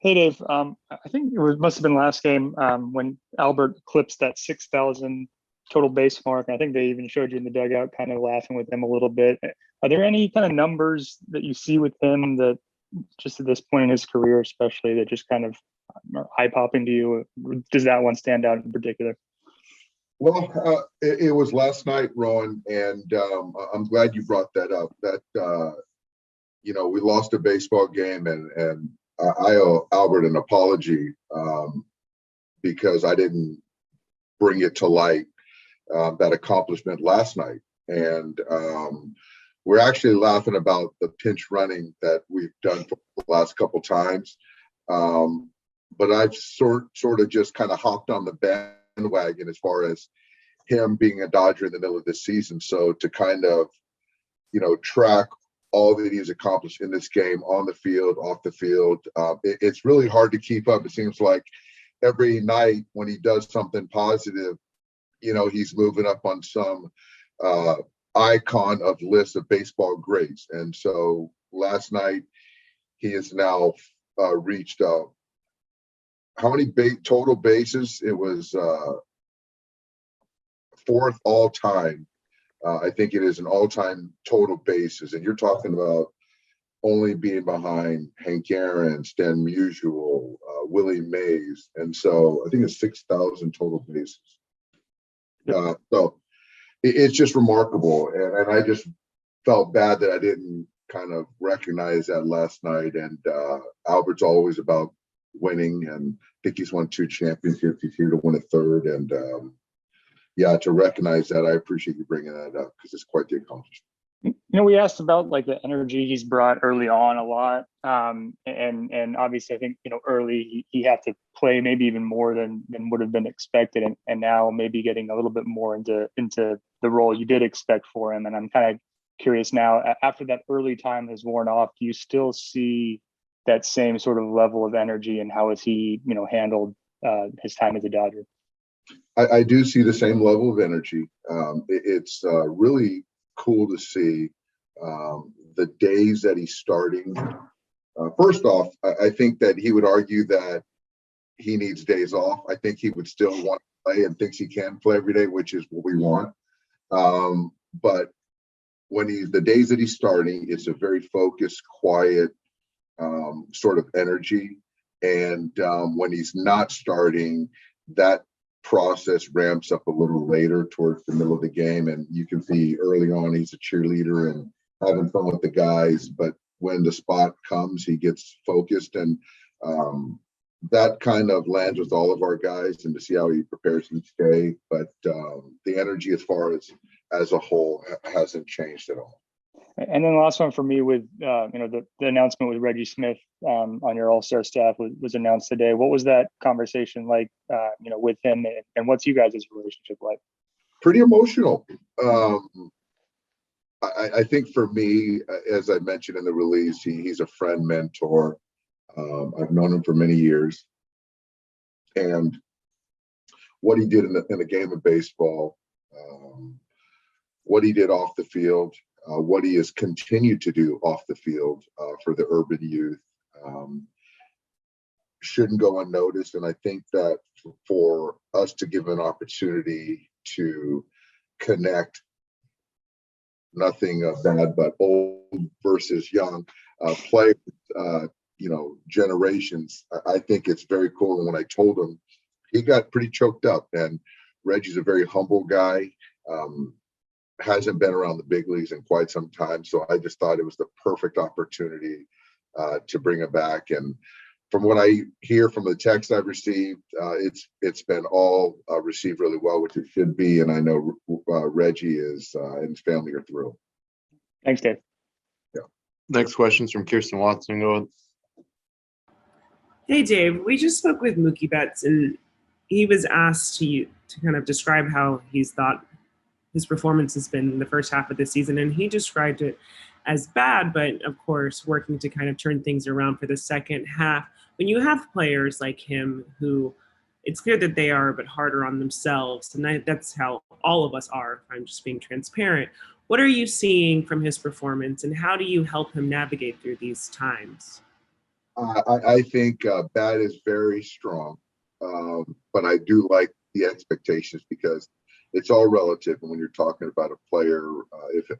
Hey Dave, I think must have been last game when Albert eclipsed that 6,000 total base mark. I think they even showed you in the dugout, kind of laughing with him a little bit. Are there any kind of numbers that you see with him that just at this point in his career, especially, that just kind of are eye popping to you? Does that one stand out in particular? Well, it was last night, Rowan, and I'm glad you brought that up. We lost a baseball game, and I owe Albert an apology because I didn't bring it to light, that accomplishment last night. And we're actually laughing about the pinch running that we've done for the last couple times. But I've sort of just kind of hopped on the bandwagon as far as him being a Dodger in the middle of this season. So to kind of, track all that he's accomplished in this game, on the field, off the field, it's really hard to keep up. It seems like every night when he does something positive, he's moving up on some icon of list of baseball greats. And so last night he has now reached how many total bases? It was fourth all time. I think it is an all-time total bases, and you're talking about only being behind Hank Aaron, Stan Musial, Willie Mays, and so I think it's 6,000 total bases. So it's just remarkable, and I just felt bad that I didn't kind of recognize that last night. And Albert's always about winning, and I think he's won 2 championships. He's here to win a third, and to recognize that, I appreciate you bringing that up because it's quite the accomplishment. We asked about like the energy he's brought early on a lot, and obviously I think early he had to play maybe even more than would have been expected, and now maybe getting a little bit more into the role you did expect for him. And I'm kind of curious now, after that early time has worn off, do you still see that same sort of level of energy, and how has he handled his time as a Dodger? I do see the same level of energy. It's really cool to see the days that he's starting. First off, I think that he would argue that he needs days off. I think he would still want to play and thinks he can play every day, which is what we want. But when the days that he's starting, it's a very focused, quiet sort of energy. And when he's not starting, that process ramps up a little later towards the middle of the game, and you can see early on he's a cheerleader and having fun with the guys, but when the spot comes he gets focused, and that kind of lands with all of our guys, and to see how he prepares each day. But the energy as far as a whole hasn't changed at all. And then the last one for me with the announcement with Reggie Smith on your All-Star staff was announced today. What was that conversation like, with him, and what's you guys' relationship like? Pretty emotional. I think for me, as I mentioned in the release, he's a friend, mentor. I've known him for many years, and what he did in the game of baseball, what he did off the field, what he has continued to do off the field for the urban youth shouldn't go unnoticed. And I think that for us to give an opportunity to connect, nothing bad, but old versus young players, generations, I think it's very cool. And when I told him, he got pretty choked up. And Reggie's a very humble guy. Hasn't been around the big leagues in quite some time. So I just thought it was the perfect opportunity to bring him back. And from what I hear from the text I've received, it's been all received really well, which it should be. And I know Reggie and his family are thrilled. Thanks, Dave. Yeah. Next question's from Kirsten Watson. Go ahead. Hey, Dave. We just spoke with Mookie Betts, and he was asked to kind of describe how he's thought his performance has been in the first half of the season, and he described it as bad, but of course working to kind of turn things around for the second half. When you have players like him who it's clear that they are a bit harder on themselves, and that's how all of us are, if I'm just being transparent, what are you seeing from his performance, and how do you help him navigate through these times? I think bat is very strong, but I do like the expectations because it's all relative. And when you're talking about a player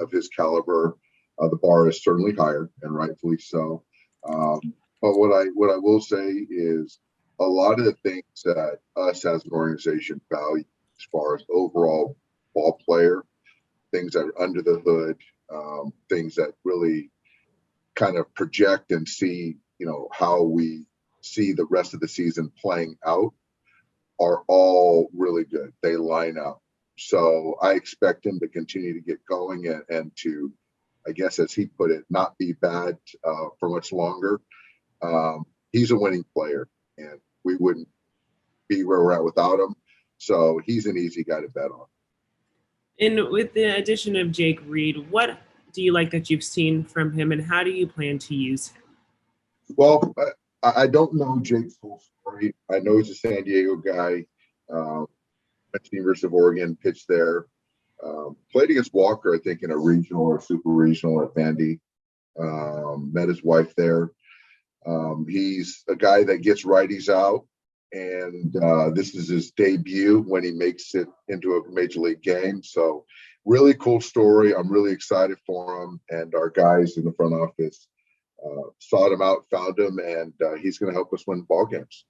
of his caliber, the bar is certainly higher, and rightfully so. But what I will say is a lot of the things that us as an organization value as far as overall ball player, things that are under the hood, things that really kind of project and see, how we see the rest of the season playing out are all really good. They line up. So I expect him to continue to get going and to, I guess, as he put it, not be bad for much longer. He's a winning player, and we wouldn't be where we're at without him. So he's an easy guy to bet on. And with the addition of Jake Reed, what do you like that you've seen from him, and how do you plan to use him? Well, I don't know Jake's full story. I know he's a San Diego guy. Went to the University of Oregon, pitched there. Played against Walker, I think, in a regional or super regional at Vandy. Met his wife there. He's a guy that gets righties out, and this is his debut when he makes it into a major league game. So really cool story. I'm really excited for him, and our guys in the front office sought him out, found him, and he's going to help us win ball games.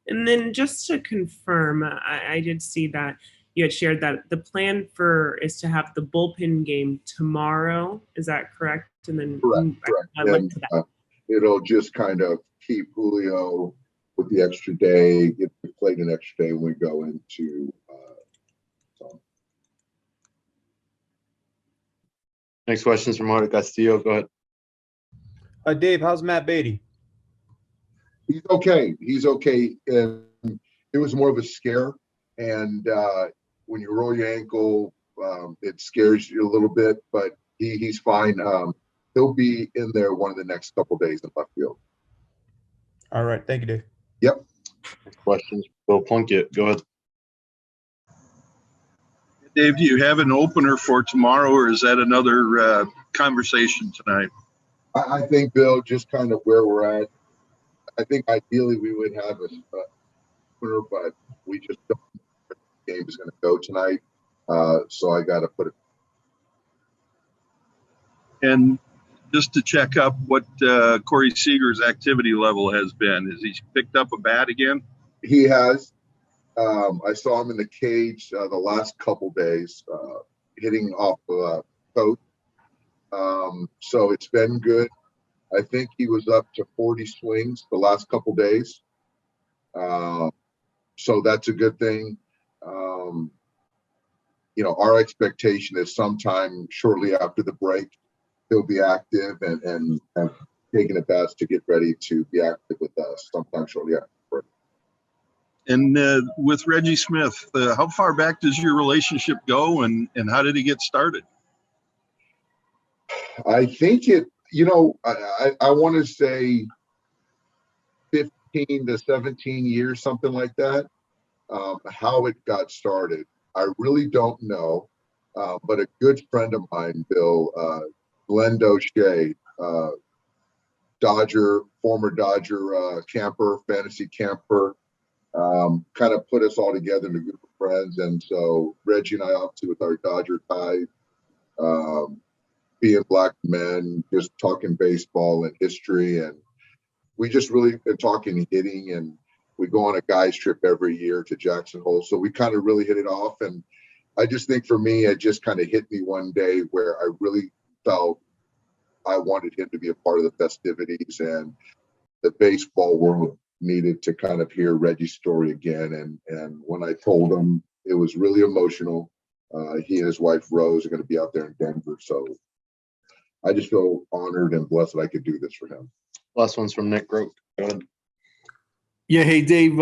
And then just to confirm, I did see that you had shared that the plan is to have the bullpen game tomorrow. Is that correct? And then correct. And, it'll just kind of keep Julio with the extra day, get played an extra day when we go into Next question is from Marta Castillo. Go ahead. Dave, how's Matt Beatty? He's okay. And it was more of a scare. And when you roll your ankle, it scares you a little bit, but he's fine. He'll be in there one of the next couple days in left field. All right. Thank you, Dave. Yep. Next questions. Bill Plunkett. Go ahead. Dave, do you have an opener for tomorrow, or is that another conversation tonight? I think, Bill, just kind of where we're at. I think ideally we would have a opener, but we just don't know where the game is going to go tonight. So I got to put it. And just to check up what Corey Seager's activity level has been. Has he picked up a bat again? He has. I saw him in the cage the last couple days, hitting off a coat. So it's been good. I think he was up to 40 swings the last couple days. So that's a good thing. Our expectation is sometime shortly after the break, he'll be active and taking at bats to get ready to be active with us sometime shortly after the break. And with Reggie Smith, how far back does your relationship go, and how did he get started? I think I want to say 15 to 17 years, something like that. How it got started, I really don't know. But a good friend of mine, Bill, Glenn O'Shea, former Dodger camper, fantasy camper, kind of put us all together in a group of friends. And so Reggie and I, obviously with our Dodger ties, being black men, just talking baseball and history. And we just really been talking hitting, and we go on a guys trip every year to Jackson Hole. So we kind of really hit it off. And I just think for me, it just kind of hit me one day where I really felt I wanted him to be a part of the festivities, and the baseball world needed to kind of hear Reggie's story again. And when I told him, it was really emotional. He and his wife Rose are going to be out there in Denver. So I just feel honored and blessed that I could do this for him. Last one's from Nick Grote. Go ahead. Yeah, hey, Dave,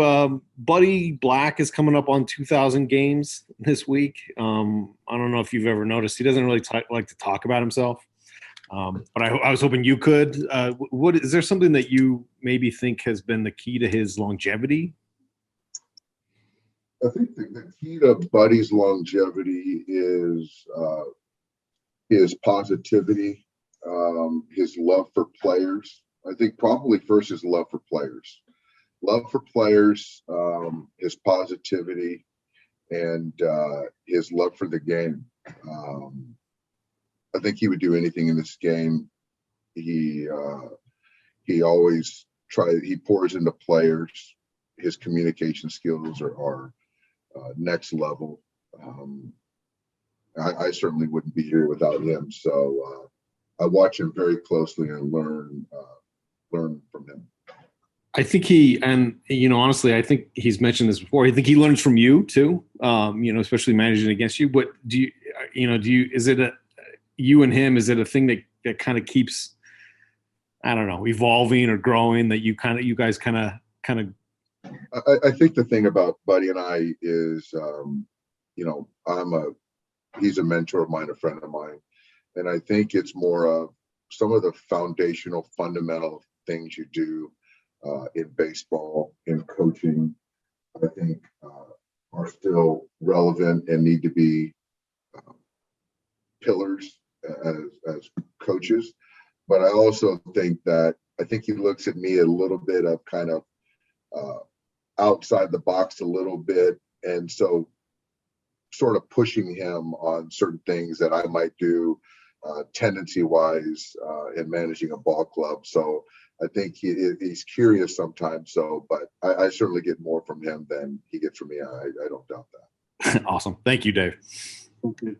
Buddy Black is coming up on 2,000 games this week. I don't know if you've ever noticed. He doesn't really like to talk about himself, but I was hoping you could. Is there something that you maybe think has been the key to his longevity? I think the key to Buddy's longevity is his positivity, his love for players. I think probably first is love for players. Love for players, his positivity, and his love for the game. I think he would do anything in this game. He always he pours into players. His communication skills are next level. I certainly wouldn't be here without him. So I watch him very closely and learn from him. I think honestly, I think he's mentioned this before. I think he learns from you too. Especially managing against you. But is it you and him? Is it a thing that kind of keeps, I don't know, evolving or growing? That you guys kind of. I think the thing about Buddy and I is, he's a mentor of mine, a friend of mine, and I think it's more of some of the foundational, fundamental things you do in baseball, in coaching, I think are still relevant and need to be pillars as coaches. But I also think he looks at me a little bit of kind of outside the box a little bit, and so sort of pushing him on certain things that I might do tendency wise in managing a ball club. So I think he's curious sometimes. So, but I certainly get more from him than he gets from me. I don't doubt that. Awesome. Thank you, Dave. Okay.